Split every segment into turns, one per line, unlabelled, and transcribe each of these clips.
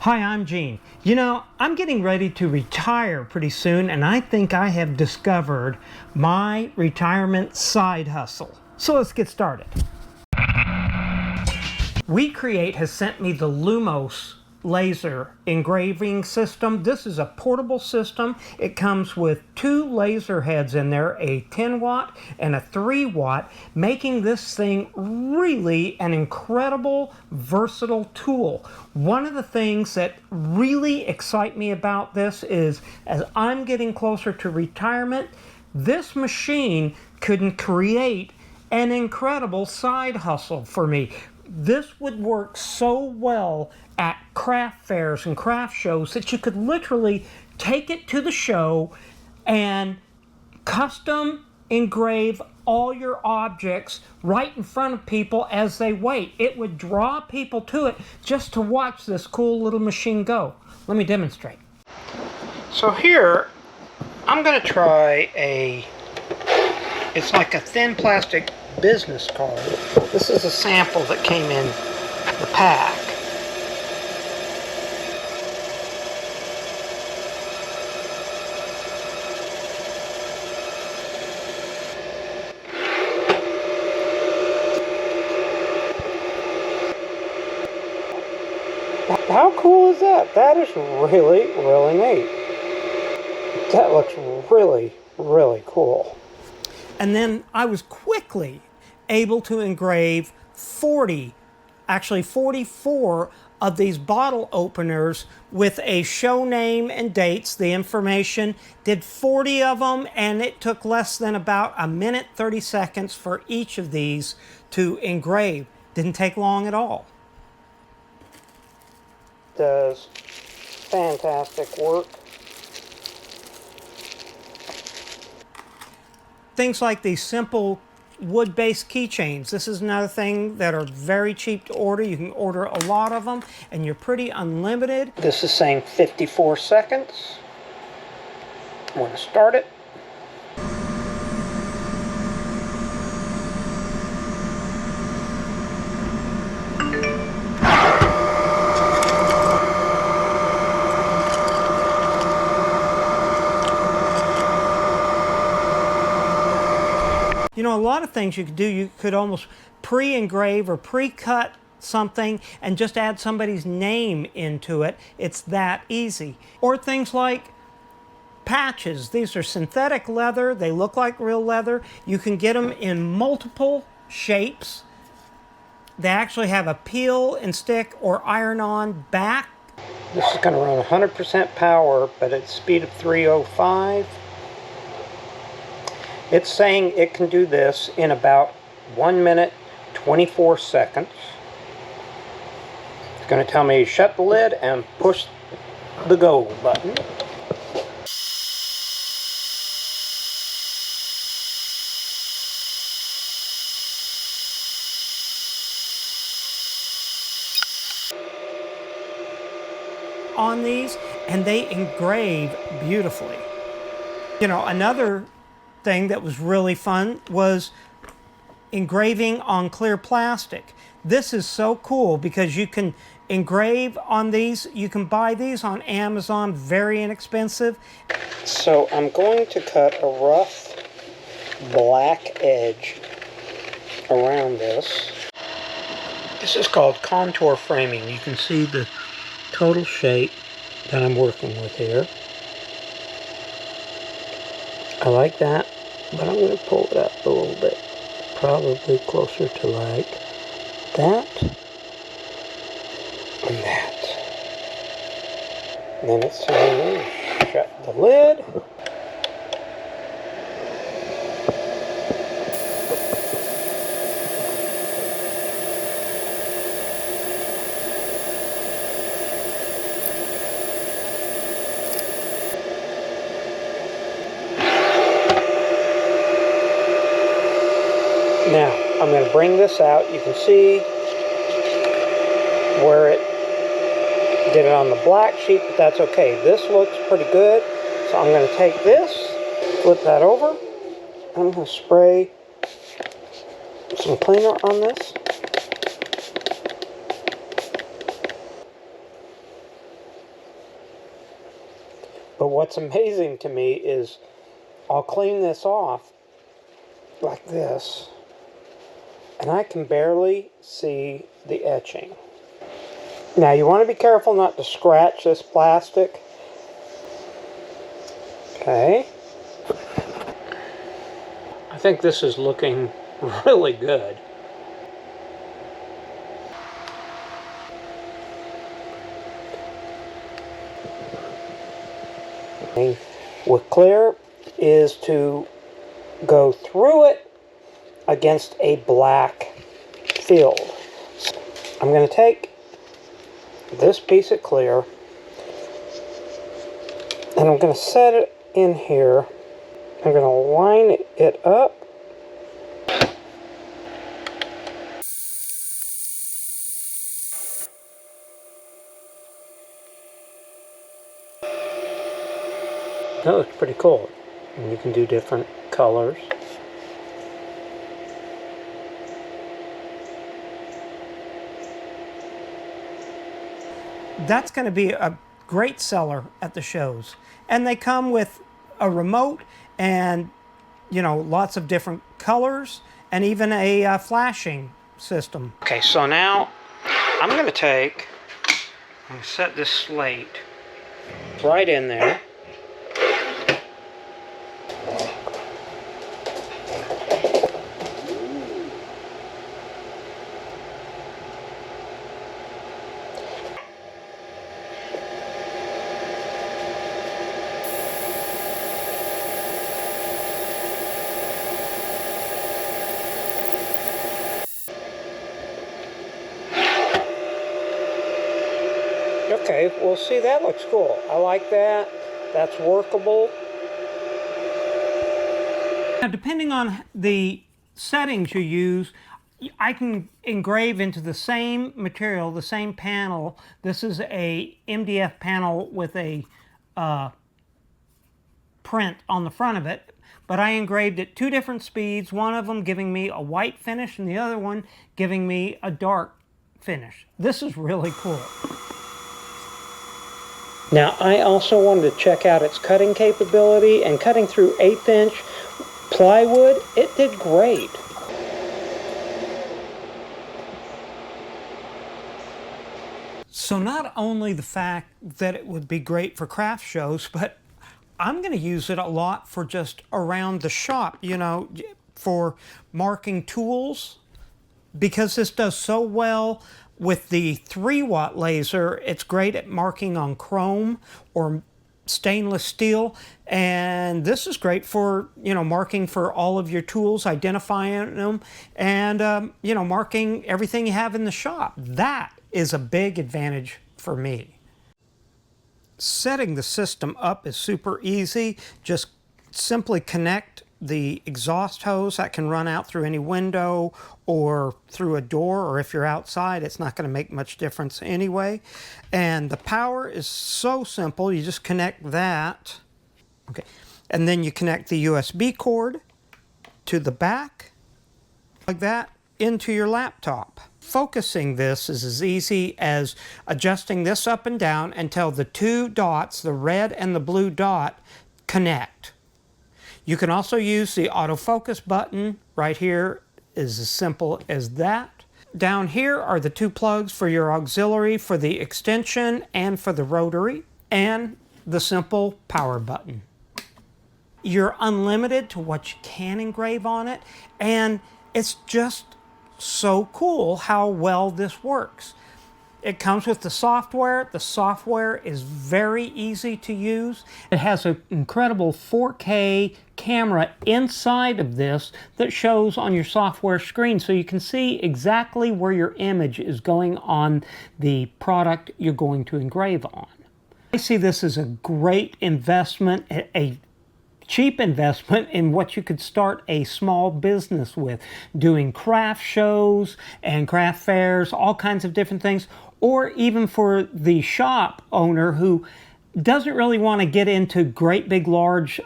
Hi, I'm Gene. You know, I'm getting ready to retire pretty soon, and I think I have discovered my retirement side hustle. So let's get started. WeCreate has sent me the Lumos Laser engraving system. This is a portable system. It comes with two laser heads in there, a 10 watt and a 3 watt, making this thing really an incredible, versatile tool. One of the things that really excite me about this is, as I'm getting closer to retirement, this machine could create an incredible side hustle for me. This would work so well at craft fairs and craft shows that you could literally take it to the show and custom engrave all your objects right in front of people as they wait. It would draw people to it just to watch this cool little machine go. Let me demonstrate. So here, I'm going to try it's like a thin plastic business card. This is a sample that came in the pack. How cool is that? That is really, really neat. That looks really, really cool. And then I was quickly able to engrave 44 of these bottle openers with a show name and dates, the information. Did 40 of them, and it took less than about a minute 30 seconds for each of these to engrave. Didn't take long at all. Does fantastic work. Things like these simple wood-based keychains. This is another thing that are very cheap to order. You can order a lot of them, and you're pretty unlimited. This is saying 54 seconds. I'm going to start it. You know, a lot of things you could do, you could almost pre-engrave or pre-cut something and just add somebody's name into it. It's that easy. Or things like patches. These are synthetic leather. They look like real leather. You can get them in multiple shapes. They actually have a peel and stick or iron-on back. This is going to run 100% power, but at speed of 305. It's saying it can do this in about 1 minute, 24 seconds. It's going to tell me to shut the lid and push the go button. On these, and they engrave beautifully. You know, another thing that was really fun was engraving on clear plastic. This is so cool because you can engrave on these. You can buy these on Amazon, very inexpensive. So I'm going to cut a rough black edge around this. This is called contour framing. You can see the total shape that I'm working with here. I like that, but I'm going to pull it up a little bit. Probably closer to like that and that. Then it's time to shut the lid. Now, I'm going to bring this out. You can see where it did it on the black sheet, but that's okay. This looks pretty good. So I'm going to take this, flip that over. I'm going to spray some cleaner on this. But what's amazing to me is I'll clean this off like this, and I can barely see the etching. Now you want to be careful not to scratch this plastic. Okay. I think this is looking really good. With clear is to go through it against a black field. So I'm going to take this piece of clear and I'm going to set it in here. I'm going to line it up. That looks pretty cool. And you can do different colors. That's going to be a great seller at the shows. And they come with a remote and, you know, lots of different colors and even a flashing system. Okay, so now I'm going to set this slate right in there. Okay, well, see, that looks cool. I like that. That's workable. Now, depending on the settings you use, I can engrave into the same material, the same panel. This is a MDF panel with a print on the front of it, but I engraved at 2 different speeds, one of them giving me a white finish and the other one giving me a dark finish. This is really cool. Now, I also wanted to check out its cutting capability, and cutting through 1/8" plywood, it did great. So not only the fact that it would be great for craft shows, but I'm going to use it a lot for just around the shop, you know, for marking tools, because this does so well. With the 3-watt laser, it's great at marking on chrome or stainless steel, and this is great for, you know, marking for all of your tools, identifying them, and, you know, marking everything you have in the shop. That is a big advantage for me. Setting the system up is super easy. Just simply connect the exhaust hose that can run out through any window or through a door, or if you're outside, it's not going to make much difference anyway. And the power is so simple. You just connect that. Okay. And then you connect the USB cord to the back, like that, into your laptop. Focusing this is as easy as adjusting this up and down until the 2 dots, the red and the blue dot, connect. You can also use the autofocus button. Right here is as simple as that. Down here are the 2 plugs for your auxiliary, for the extension and for the rotary, and the simple power button. You're unlimited to what you can engrave on it, and it's just so cool how well this works. It comes with the software. The software is very easy to use. It has an incredible 4K camera inside of this that shows on your software screen, so you can see exactly where your image is going on the product you're going to engrave on. I see this as a great investment, a cheap investment in what you could start a small business with, doing craft shows and craft fairs, all kinds of different things, or even for the shop owner who doesn't really want to get into great big large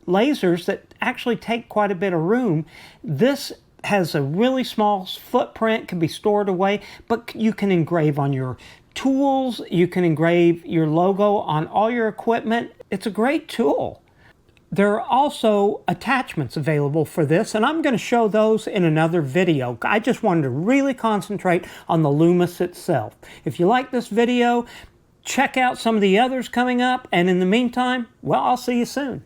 lasers that actually take quite a bit of room. This has a really small footprint, can be stored away, but you can engrave on your tools, you can engrave your logo on all your equipment. It's a great tool. There are also attachments available for this, and I'm going to show those in another video. I just wanted to really concentrate on the Lumos itself. If you like this video, check out some of the others coming up, and in the meantime, well, I'll see you soon.